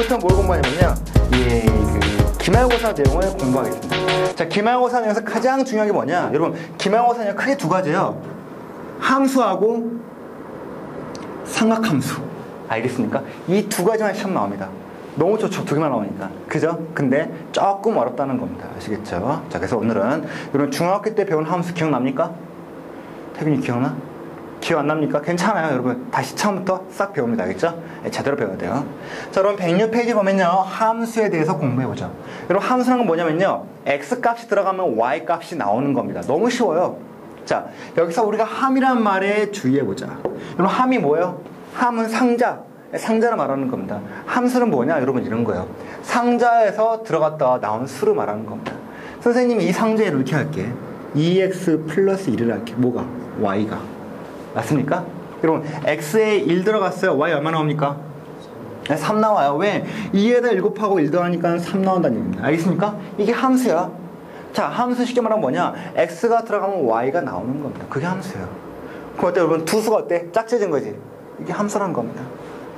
이번 뭘 공부하냐면요. 기말고사 내용을 공부하겠습니다. 자, 기말고사 내용에서 가장 중요한 게 뭐냐? 여러분, 기말고사는 크게 두 가지예요. 함수하고 삼각함수. 알겠습니까? 이 두 가지만 시험 나옵니다. 너무 좋죠. 두 개만 나오니까. 그죠? 근데 조금 어렵다는 겁니다. 아시겠죠? 자, 그래서 오늘은 여러분 중학교 때 배운 함수 기억납니까? 태균이 기억나? 기억 안 납니까? 괜찮아요, 여러분. 다시 처음부터 싹 배웁니다. 알겠죠? 네, 제대로 배워야 돼요. 자, 여러분 106페이지 보면요. 함수에 대해서 공부해보죠. 여러분 함수라는 건 뭐냐면요. X값이 들어가면 Y값이 나오는 겁니다. 너무 쉬워요. 자, 여기서 우리가 함이란 말에 주의해보자. 여러분 함이 뭐예요? 함은 상자. 상자를 말하는 겁니다. 함수는 뭐냐? 여러분 이런 거예요. 상자에서 들어갔다가 나온 수를 말하는 겁니다. 선생님이 이 상자에 이렇게 할게. 2x 플러스 1을 할게. 뭐가? y가. 맞습니까? 여러분 x에 1 들어갔어요. y 얼마 나옵니까? 3 나와요. 왜? 2에다 1 곱하고 1 더하니까 3 나온다는 얘기입니다. 알겠습니까? 이게 함수야. 자, 함수 쉽게 말하면 뭐냐? x가 들어가면 y가 나오는 겁니다. 그게 함수예요. 그럼 어때 여러분? 두 수가 어때? 짝짓은 거지. 이게 함수라는 겁니다.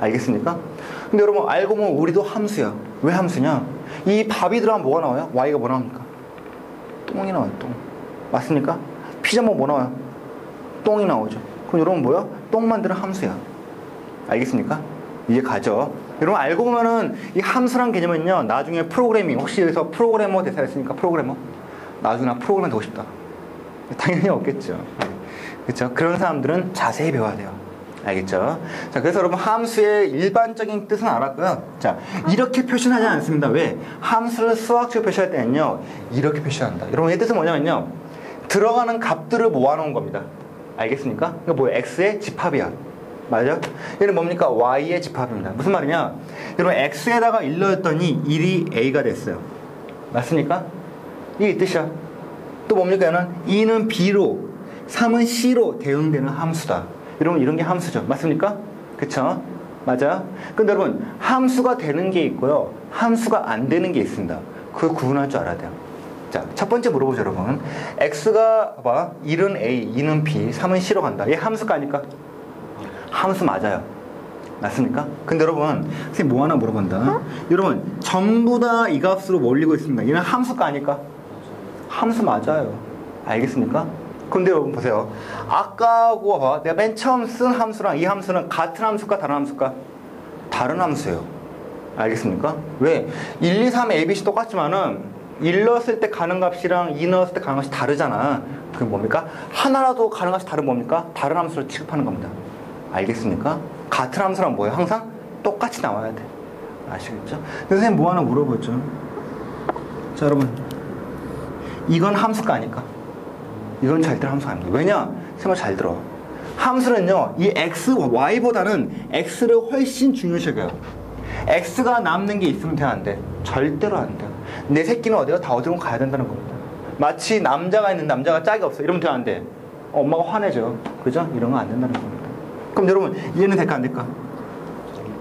알겠습니까? 근데 여러분 알고 보면 우리도 함수야. 왜 함수냐? 이 밥이 들어가면 뭐가 나와요? y가 뭐 나옵니까? 똥이 나와요. 똥. 맞습니까? 피자 먹으면 뭐 나와요? 똥이 나오죠. 그럼 여러분 뭐야? 똥 만드는 함수야. 알겠습니까? 이해 가죠? 여러분 알고 보면은 이 함수란 개념은요. 나중에 프로그래밍, 혹시 여기서 프로그래머 대사 했으니까 프로그래머? 나중에 나 프로그래머 되고 싶다. 당연히 없겠죠. 그렇죠? 그런 사람들은 자세히 배워야 돼요. 알겠죠? 자, 그래서 여러분 함수의 일반적인 뜻은 알았고요. 자, 이렇게 표시하지 않습니다. 왜? 함수를 수학적으로 표시할 때는요. 이렇게 표시한다. 여러분 이 뜻은 뭐냐면요. 들어가는 값들을 모아놓은 겁니다. 알겠습니까? 그러니까 뭐예요? x의 집합이야. 맞아요? 얘는 뭡니까? y의 집합입니다. 무슨 말이냐? 여러분 x에다가 1 넣었더니 1이 a가 됐어요. 맞습니까? 이게 이 뜻이야. 또 뭡니까? 얘는 2는 b로 3은 c로 대응되는 함수다. 여러분 이런 게 함수죠. 맞습니까? 그쵸? 맞아요? 근데 여러분 함수가 되는 게 있고요. 함수가 안 되는 게 있습니다. 그걸 구분할 줄 알아야 돼요. 자, 첫 번째 물어보죠, 여러분. x가 봐봐. 1은 a, 2는 b, 3은 c로 간다. 얘 함수가 아닐까? 함수 맞아요. 맞습니까? 근데 여러분 선생님 뭐 하나 물어본다. 여러분 전부 다 이 값으로 몰리고 있습니다. 얘는 함수가 아닐까? 함수 맞아요. 알겠습니까? 근데 여러분 보세요. 아까하고 봐봐. 내가 맨 처음 쓴 함수랑 이 함수는 같은 함수일까? 다른 함수일까? 다른 함수예요. 알겠습니까? 왜? 1, 2, 3, A, B, C 똑같지만은 1 넣었을 때 가는 값이랑 2 넣었을 때 가는 값이 다르잖아. 그게 뭡니까? 하나라도 가는 값이 다른 뭡니까? 다른 함수를 취급하는 겁니다. 알겠습니까? 같은 함수란 뭐예요? 항상 똑같이 나와야 돼. 아시겠죠? 선생님 뭐 하나 물어보죠. 자, 여러분 이건 함수가 아닐까? 이건 절대로 함수가 아닙니다. 왜냐? 정말 잘 들어. 함수는요, 이 x, y보다는 x를 훨씬 중요시 여겨요. x가 남는 게 있으면 돼, 안 돼? 절대로 안 돼요. 내 새끼는 어디가 다 어디로 가야 된다는 겁니다. 마치 남자가 있는 남자가 짝이 없어. 이러면 돼, 안 돼? 엄마가 화내죠. 그죠? 이런 거 안 된다는 겁니다. 그럼 여러분, 얘는 될까, 안 될까?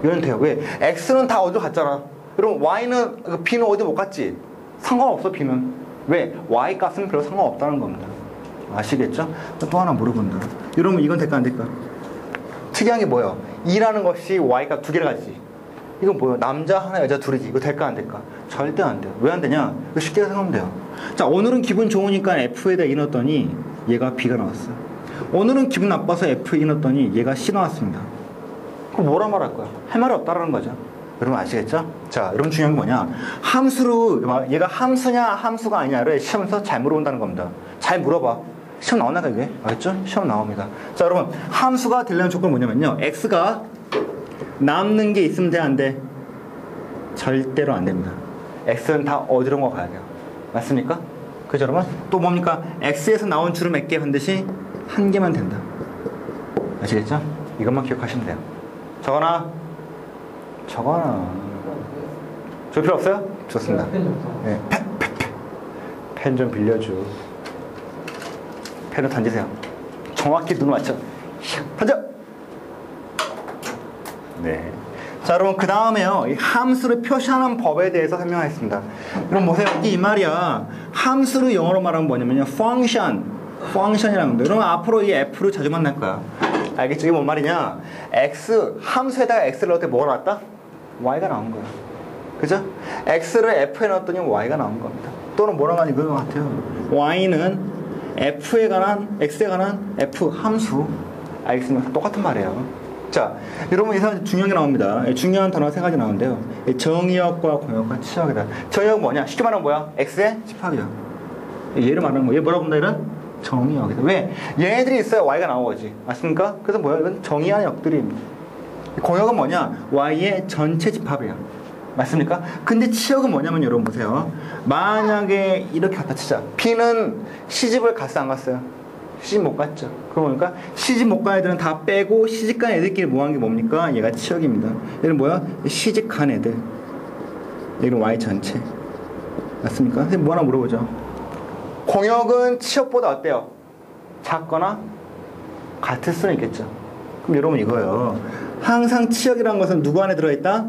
얘는 돼요. 왜? x는 다 어디로 갔잖아. 여러분, y는, b는 어디 못 갔지? 상관없어, b는. 왜? y 값은 별로 상관없다는 겁니다. 아시겠죠? 또 하나 물어본다. 여러분 이건 될까 안 될까? 특이한 게 뭐예요? 2라는 것이 y가 두 개를 가지지. 이건 뭐예요? 남자 하나 여자 둘이지. 이거 될까 안 될까? 절대 안 돼요. 왜 안 되냐? 이거 쉽게 생각하면 돼요. 자, 오늘은 기분 좋으니까 F에다 2 넣었더니 얘가 B가 나왔어요. 오늘은 기분 나빠서 F에 2 넣었더니 얘가 C 나왔습니다. 그럼 뭐라 말할 거야? 할 말이 없다라는 거죠. 여러분 아시겠죠? 자, 여러분 중요한 게 뭐냐? 함수로 얘가 함수냐 함수가 아니냐를 시험에서 잘 물어본다는 겁니다. 잘 물어봐. 시험 나오나요, 이게? 알겠죠? 시험 나옵니다. 자, 여러분 함수가 되려는 조건은 뭐냐면요. x가 남는 게 있으면 돼, 안 돼? 절대로 안 됩니다. x는 다 어디로 가야 돼요? 맞습니까? 그죠, 여러분? 또 뭡니까? x에서 나온 줄은 몇 개? 반드시 한 개만 된다. 아시겠죠? 이것만 기억하시면 돼요. 적어놔. 줄 필요 없어요? 좋습니다. 네. 펜 좀 빌려줘. 펜을 던지세요. 정확히 눈 맞춰. 던져! 네. 자, 여러분, 그 다음에요. 이 함수를 표시하는 법에 대해서 설명하겠습니다. 여러분, 보세요. 이 말이야. 함수를 영어로 말하면 뭐냐면요. function이라는 겁니다. 여러분, 앞으로 이 f를 자주 만날 거야. 알겠죠? 이게 뭔 말이냐? 함수에다가 x를 넣을 때 뭐가 나왔다? y가 나온 거야. 그죠? x를 f에 넣었더니 y가 나온 겁니다. 또는 뭐라고 하니 그런 것 같아요. y는 f에 관한 x에 관한 f 함수. 알겠습니까? 똑같은 말이에요. 자, 여러분 이상 중요한 게 나옵니다. 중요한 단어가 세 가지 나오는데요. 정의역과 공역과 치역이다. 정의역은 뭐냐? 쉽게 말하면 뭐야? x의 집합이야. 얘를 말하는 거야. 얘 뭐라고 본다 이런? 정의역이다. 왜? 얘네들이 있어야 y가 나온 거지. 맞습니까? 그래서 뭐야? 이건 정의한 역들입니다. 공역은 뭐냐? y의 전체 집합이야. 맞습니까? 근데 치역은 뭐냐면 여러분 보세요. 만약에 이렇게 갖다 치자. B는 시집을 갔어 안 갔어요? 시집 못 갔죠. 그러니까 시집 못 간 애들은 다 빼고 시집 간 애들끼리 모은 게 뭡니까? 얘가 치역입니다. 얘는 뭐야? 시집 간 애들. 얘는 y 전체. 맞습니까? 선생님 뭐 하나 물어보죠. 공역은 치역보다 어때요? 작거나 같을 수는 있겠죠. 그럼 여러분 이거예요. 항상 치역이라는 것은 누구 안에 들어있다?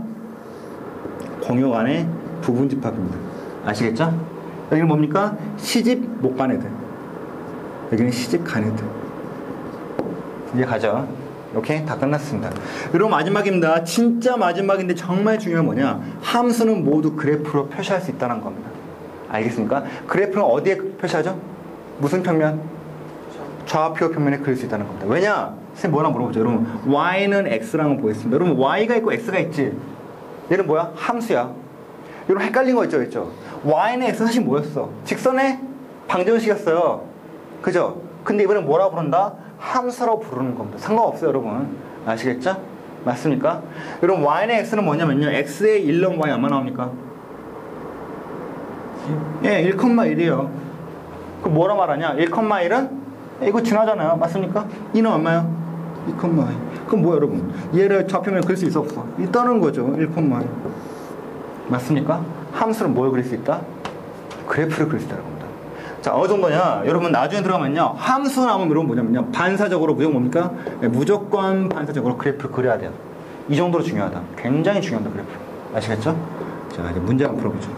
공역 안에 부분 집합입니다. 아시겠죠? 여기는 뭡니까? 시집 못 간 애들. 여기는 시집 간 애들. 이제 가죠. 오케이? 다 끝났습니다. 여러분 마지막입니다. 진짜 마지막인데 정말 중요한 뭐냐? 함수는 모두 그래프로 표시할 수 있다는 겁니다. 알겠습니까? 그래프는 어디에 표시하죠? 무슨 평면? 좌표 평면에 그릴 수 있다는 겁니다. 왜냐? 선생님 뭐라 물어보죠. 여러분 y는 x라는 거 보겠습니다. 여러분 y가 있고 x가 있지. 얘는 뭐야? 함수야. 여러분 헷갈린 거 있죠? 있죠? y는 x 사실 뭐였어? 직선의 방정식이었어요. 그죠? 근데 이번엔 뭐라고 부른다? 함수라고 부르는 겁니다. 상관없어요 여러분. 아시겠죠? 맞습니까? 여러분 y는 x는 뭐냐면요. x의 1 넣으면 y 얼마 나옵니까? 예, 1,1이에요. 그 뭐라 말하냐? 1,1은 이거 지나잖아요. 맞습니까? 2는 얼마요? 2,1. 그럼 뭐야 여러분? 얘를 좌표면에 그릴 수 있어 없어? 있다는 거죠. 1,1. 맞습니까? 함수는 뭘 그릴 수 있다? 그래프를 그릴 수 있다는 겁니다. 자, 어느 정도냐? 여러분 나중에 들어가면요. 함수 나오면 여러분 뭐냐면요. 반사적으로 무조건 뭡니까? 무조건 반사적으로 그래프를 그려야 돼요. 이 정도로 중요하다. 굉장히 중요하다 그래프. 아시겠죠? 자, 이제 문제 한번 풀어보죠.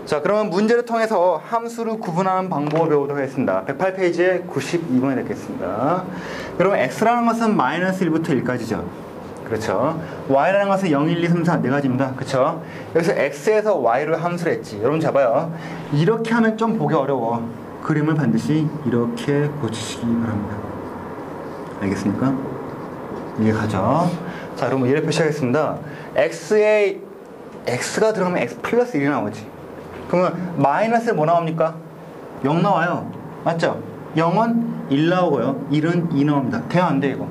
자, 그러면 문제를 통해서 함수를 구분하는 방법을 배우도록 하겠습니다. 108페이지에 92번에 됐겠습니다. 여러분 x라는 것은 마이너스 1부터 1까지죠. 그렇죠. y라는 것은 0, 1, 2, 3, 4 4가지입니다. 그렇죠. 여기서 x에서 y를 함수를 했지. 여러분 잡아요. 이렇게 하면 좀 보기 어려워. 그림을 반드시 이렇게 고치시기 바랍니다. 알겠습니까? 이해 가죠. 자, 여러분 얘를 표시하겠습니다. x에 x가 들어가면 x 플러스 1이 나오지. 그러면 마이너스에 뭐 나옵니까? 0 나와요. 맞죠? 0은 1 나오고요. 1은 2 나옵니다. 돼야 안 돼 이거?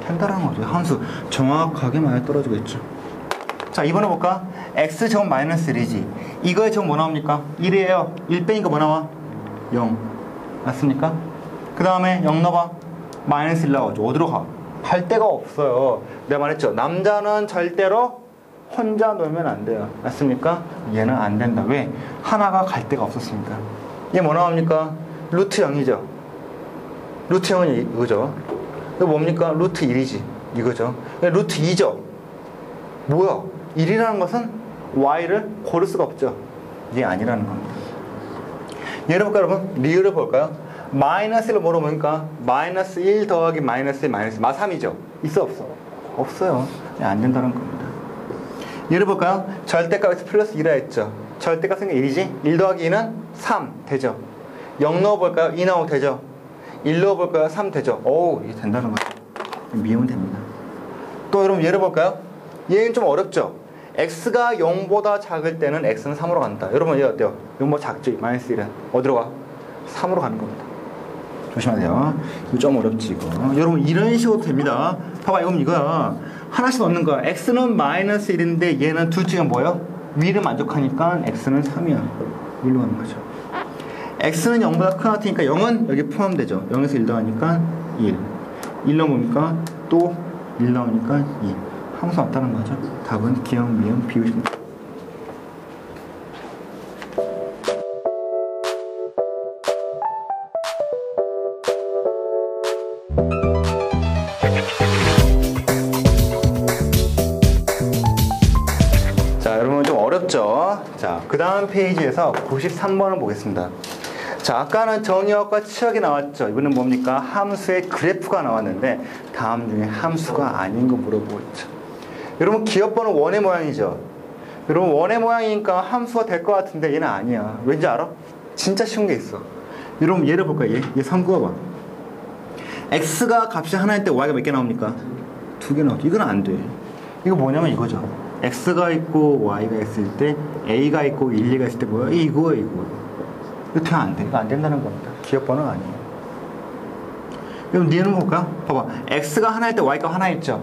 된다는 거죠. 함수 정확하게 많이 떨어지겠죠. 자, 이번에 볼까? x 제곱 마이너스 1이지. 이거에 제곱 뭐 나옵니까? 1이에요. 1 빼니까 뭐 나와? 0. 맞습니까? 그 다음에 0 넣어봐. 마이너스 1 나오죠. 어디로 가? 갈 데가 없어요. 내가 말했죠. 남자는 절대로 혼자 놀면 안 돼요. 맞습니까? 얘는 안 된다. 왜? 하나가 갈 데가 없었으니까. 얘 뭐 나옵니까? 루트 0이죠. 루트 0은 이거죠. 이거 뭡니까? 루트 1이지. 이거죠. 루트 2죠. 뭐야? 1이라는 것은 y를 고를 수가 없죠. 이게 아니라는 겁니다. 얘를 볼까요, 여러분? 리을을 볼까요? 마이너스 1을 뭐로 보니까 마이너스 1 더하기 마이너스 1 마이너스 3이죠. 있어 없어? 없어요. 안 된다는 겁니다. 얘를 볼까요? 절대값에서 플러스 2라 했죠. 절대값은 1이지. 1 더하기 2는 3 되죠. 0 넣어볼까요? 2 나오고 되죠. 1 넣어볼까요? 3 되죠. 오, 이게 된다는 거죠. 미우면 됩니다. 또 여러분 얘를 볼까요? 얘는 좀 어렵죠. x가 0보다 작을 때는 x는 3으로 간다. 여러분 얘 어때요? 0보다 작죠? 마이너스 1은 어디로 가? 3으로 가는 겁니다. 조심하세요. 이거 좀 어렵지 이거. 여러분 이런 식으로 됩니다. 봐봐, 이건 이거야. 하나씩 넣는 거야. x는 마이너스 1인데 얘는 둘 중에 뭐예요? 위를 만족하니까 x는 3이야. 위로 가는 거죠. x는 0보다 큰 같으니까 0은 여기 포함되죠. 0에서 1 더하니까 1. 1 넣으니까 또 1 나오니까 2. 함수 없다는 거죠. 답은 기억, 미음, 비읍입니다. 어렵죠? 자, 그 다음 페이지에서 93번을 보겠습니다. 자, 아까는 정의역과 치역이 나왔죠. 이번엔 뭡니까? 함수의 그래프가 나왔는데 다음 중에 함수가 아닌 거 물어보고 있죠. 여러분 기억번호 원의 모양이죠. 여러분 원의 모양이니까 함수가 될 것 같은데 얘는 아니야. 왠지 알아? 진짜 쉬운 게 있어. 여러분 얘를 볼까요? 얘 삼그어봐. x가 값이 하나일 때 y가 몇 개 나옵니까? 2개 나오죠. 이건 안 돼. 이거 뭐냐면 이거죠. x가 있고 y가 있을 때 a가 있고 1, 2가 있을 때 뭐야? 이거예요. 이거 되면 안 돼. 이거 안 된다는 겁니다. 기억번호는 아니에요. 그럼 니는 볼까? 봐봐. x가 하나일 때 y가 하나 있죠.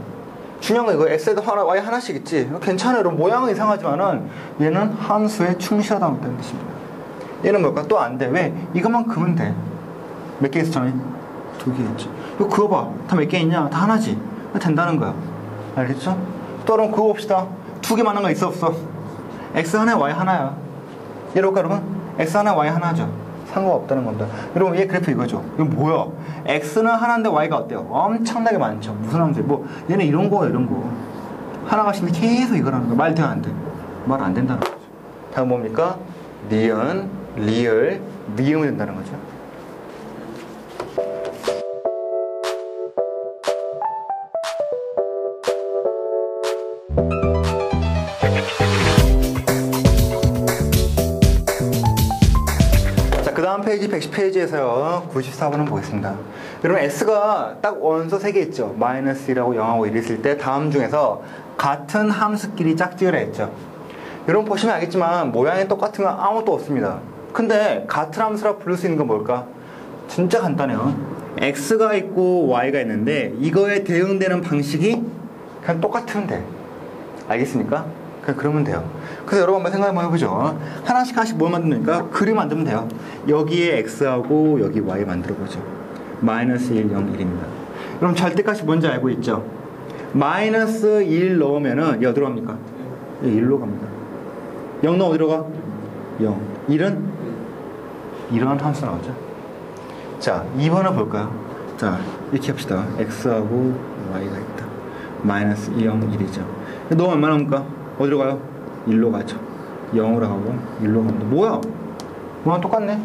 중요한 건 이거 x에도 하나, y 하나씩 있지. 괜찮아요. 여러분 모양은 이상하지만은 얘는 함수에 충실하다는 뜻입니다. 얘는 뭘까? 또 안 돼. 왜? 이것만 그으면 돼. 몇 개 있어 전에? 2개 있지. 이거 그어봐. 다 몇 개 있냐? 다 하나지. 된다는 거야. 알겠죠? 또 그럼 그어봅시다. 2개 만난 거 있어 없어? x 하나에 y 하나야. 얘를 볼까 여러분? x 하나에 y 하나죠. 상관없다는 겁니다. 여러분 얘 그래프 이거죠. 이건 뭐야? x는 하나인데 y가 어때요? 엄청나게 많죠. 무슨 함수? 뭐 얘는 이런 거야 이런 거. 하나가 있는데 계속 이거라는 거. 말 돼 안 돼? 말 안 된다는 거죠. 다음 뭡니까? 니은, 리을, 미음이 된다는 거죠. 그 다음 페이지 110페이지에서요 94번은 보겠습니다. 여러분 S가 딱 원소 3개 있죠. 마이너스 1하고 0하고 1 있을 때 다음 중에서 같은 함수끼리 짝지으라 했죠. 여러분 보시면 알겠지만 모양이 똑같은 건 아무것도 없습니다. 근데 같은 함수라 부를 수 있는 건 뭘까? 진짜 간단해요. X가 있고 Y가 있는데 이거에 대응되는 방식이 그냥 똑같으면 돼. 알겠습니까? 그냥 그러면 돼요. 그래서 여러분 한번 생각 한번 해보죠. 하나씩 뭘 만드니까 그림 만들면 돼요. 여기에 x하고 여기 y 만들어보죠. 마이너스 1, 0, 1입니다. 여러분 절대값이 뭔지 알고 있죠? 마이너스 1 넣으면은 얘 어디로 갑니까? 1로 갑니다. 0 넣으면 어디로 가? 0. 1은? 이런 함수 나오죠. 자, 2번을 볼까요? 자, 이렇게 합시다. x하고 y가 있다. 마이너스 2, 0, 1이죠. 넣으면 얼마나 나옵니까? 어디로 가요? 1로 가죠. 0으로 가고 1로 갑니다. 뭐야? 뭐랑 똑같네?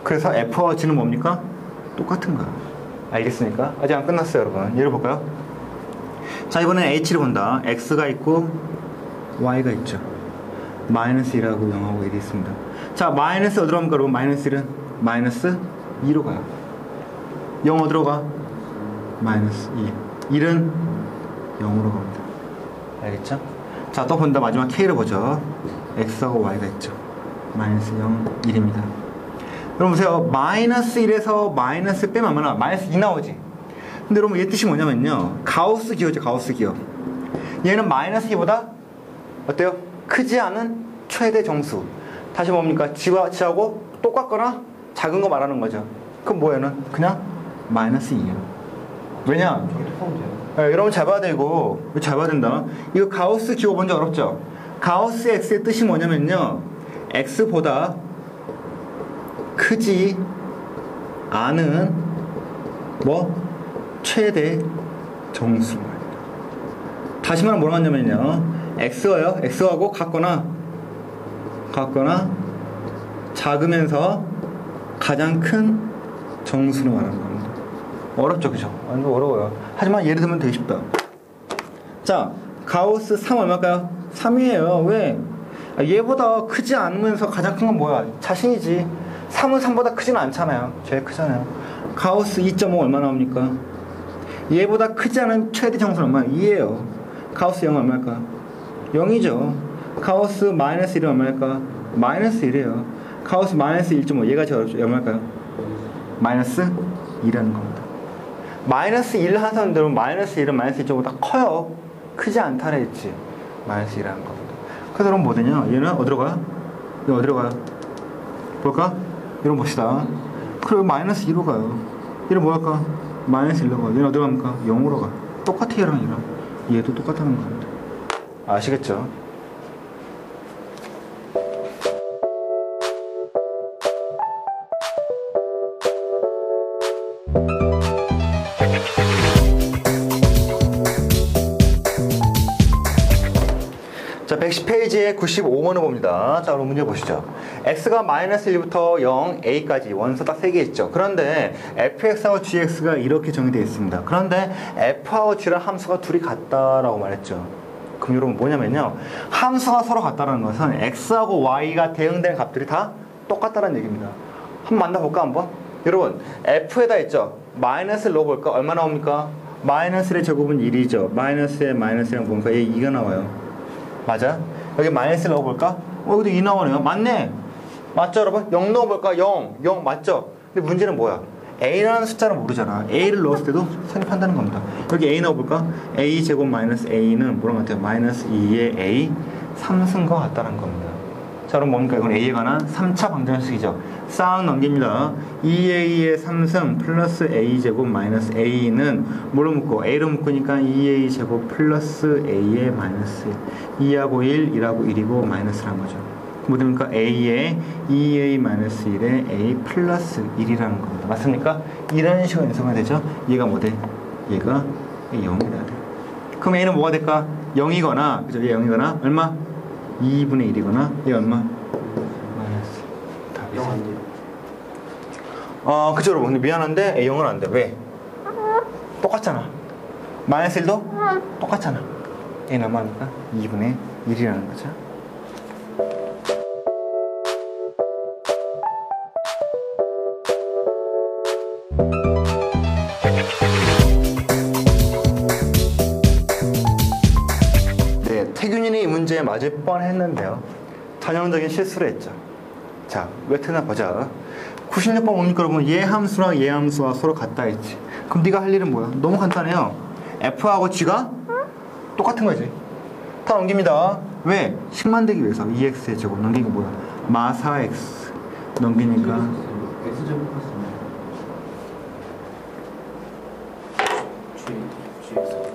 그래서 F와 G는 뭡니까? 똑같은 거야. 알겠습니까? 아직 안 끝났어요, 여러분. 얘를 볼까요? 자, 이번엔 H를 본다. X가 있고 Y가 있죠. 마이너스 1하고 0하고 1이 있습니다. 자, 마이너스 어디로 갑니까, 여러분? 마이너스 1은? 마이너스 2로 가요. 0 어디로 가? 마이너스 2. 1은 0으로 갑니다. 알겠죠? 자, 또 본다. 마지막 K를 보죠. X하고 Y가 있죠. 마이너스 0, 1입니다. 여러분 보세요. 마이너스 1에서 마이너스 빼면 얼마나? 마이너스 2 나오지. 근데 여러분 얘 뜻이 뭐냐면요. 가우스 기호죠. 가우스 기호. 얘는 마이너스 2보다 어때요? 크지 않은 최대 정수. 다시 뭡니까? G하고 똑같거나 작은 거 말하는 거죠. 그럼 뭐예요? 그냥 마이너스 2예요. 왜냐? 네, 여러분 잘 봐야 되고 잘 봐야 된다. 이거 가우스 기호 뭔지 어렵죠? 가우스 x의 뜻이 뭐냐면요, x보다 크지 않은 뭐 최대 정수. 다시 말하면 뭐라고 하냐면요, x하고 같거나 작으면서 가장 큰 정수로 말하는 겁니다. 어렵죠, 그죠? 완전 어려워요. 하지만 예를 들면 되게 쉽다. 자, 가우스 3 얼마일까요? 3이에요. 왜? 얘보다 크지 않으면서 가장 큰 건 뭐야? 자신이지. 3은 3보다 크지는 않잖아요. 제일 크잖아요. 가우스 2.5 얼마 나옵니까? 얘보다 크지 않은 최대 정수는 얼마야? 2예요. 가우스 0 얼마일까? 0이죠. 가우스 마이너스 1은 얼마일까? 마이너스 1이에요. 가우스 마이너스 1.5 얘가 제일 어렵죠. 얼마일까요? 마이너스 2라는 겁니다. 마이너스 1을 하는 사람들은 마이너스 1은 마이너스 1.5보다 커요. 크지 않다라 했지. 마이너스 1이라는 겁니다. 그래서 그럼 뭐 되냐? 얘는 어디로 가요? 얘 어디로 가요? 볼까? 이런 봅시다. 그럼 마이너스 2로 가요. 얘는 뭐 할까? 마이너스 1로 가요. 얘는 어디로 갑니까? 0으로 가. 똑같아, 얘랑 얘랑. 얘도 똑같다는 겁니다. 아시겠죠? 자, 110페이지에 95번을 봅니다. 자, 그럼 문제 보시죠. x가 마이너스 1부터 0, a까지 원소 딱 3개 있죠. 그런데 fx하고 gx가 이렇게 정의되어 있습니다. 그런데 f하고 g랑 함수가 둘이 같다라고 말했죠. 그럼 여러분 뭐냐면요. 함수가 서로 같다는 것은 x하고 y가 대응되는 값들이 다 똑같다는 얘기입니다. 한번 만나볼까 한번? 여러분 f에다 있죠. 마이너스를 넣어볼까? 얼마 나옵니까? 마이너스의 제곱은 1이죠. 마이너스에 마이너스랑 보니까 얘 2가 나와요. 맞아? 여기 마이너스를 넣어볼까? 여기도 2 나오네요. 맞네. 맞죠 여러분? 0 넣어볼까? 0 맞죠? 근데 문제는 뭐야? a라는 숫자를 모르잖아. a를 넣었을 때도 성립한다는 겁니다. 여기 a 넣어볼까? a 제곱 마이너스 a는 뭐랑 같아요? 마이너스 2의 a 3승과 같다는 겁니다. 자 그럼 뭡니까? 이건 a에 관한 3차 방정식이죠. 싹 넘깁니다. 2a의 3승 플러스 a 제곱 마이너스 a는 뭘로 묶고? a로 묶으니까 2a 제곱 플러스 a의 마이너스 2하고 1, 1하고 1이고 마이너스라는 거죠. 뭐 됩니까? a에 2a 마이너스 1에 a 플러스 1이라는 겁니다. 맞습니까? 이런 식으로 연습하면 되죠. 얘가 뭐 돼? 얘가 0이 돼야 돼. 그럼 a는 뭐가 될까? 0이거나 그죠? 얘 0이거나 얼마? 2분의 1이거나 얘 얼마? 마이너스 0 안 돼요. 그쵸 여러분. 근데 미안한데 A형은 안 돼. 왜? 똑같잖아. 마이너스 1도 똑같잖아. A는 얼마입니까? 2분의 1이라는 거죠. 네, 태균이는 이 문제에 맞을 뻔했는데요. 전형적인 실수를 했죠. 자, 왜 틀나 보자. 96번 뭡니까 여러분? 얘 함수랑 얘 함수와 서로 같다 했지. 그럼 네가 할 일은 뭐야? 너무 간단해요. f하고 g가 똑같은 거지. 다 넘깁니다. 왜? 식 만들기 위해서 2x의 제곱 넘기기 뭐야? 마 4x 넘기니까 x제곱 같습니다. gx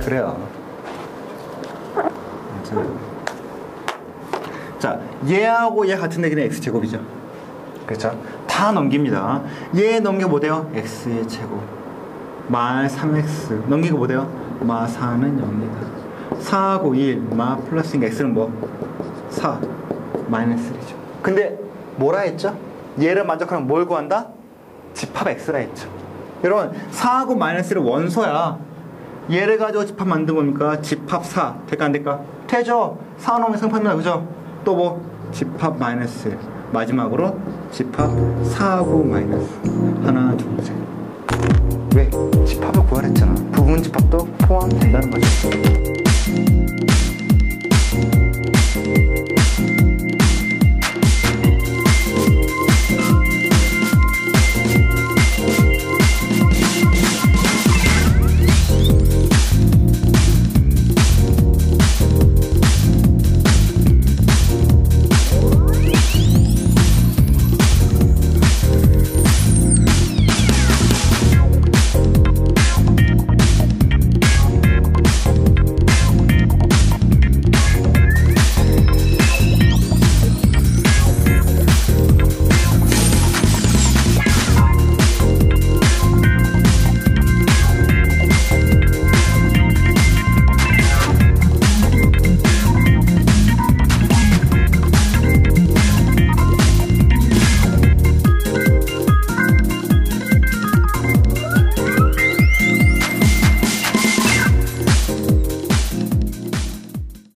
그래요. 자, 얘하고 얘 같은 얘기는 x제곱이죠. 그렇죠? 다 넘깁니다. 얘 넘겨 뭐 돼요? x의 제곱 마 3x 넘기고 뭐 돼요? 마 4는 0이다. 4하고 1 마 플러스 x는 뭐? 4 마이너스 1이죠. 근데 뭐라 했죠? 얘를 만족하면 뭘 구한다? 집합 x라 했죠. 여러분 4하고 마이너스 1은 원소야. 얘를 가지고 집합 만든 겁니까? 집합 4 될까 안 될까? 되죠. 4 넣으면 성판이다. 그죠? 또 뭐? 집합 마이너스 1 마지막으로 집합 4하고 마이너스 하나 둘 셋. 왜? 집합을 구하랬잖아. 부분 집합도 포함된다는 거죠.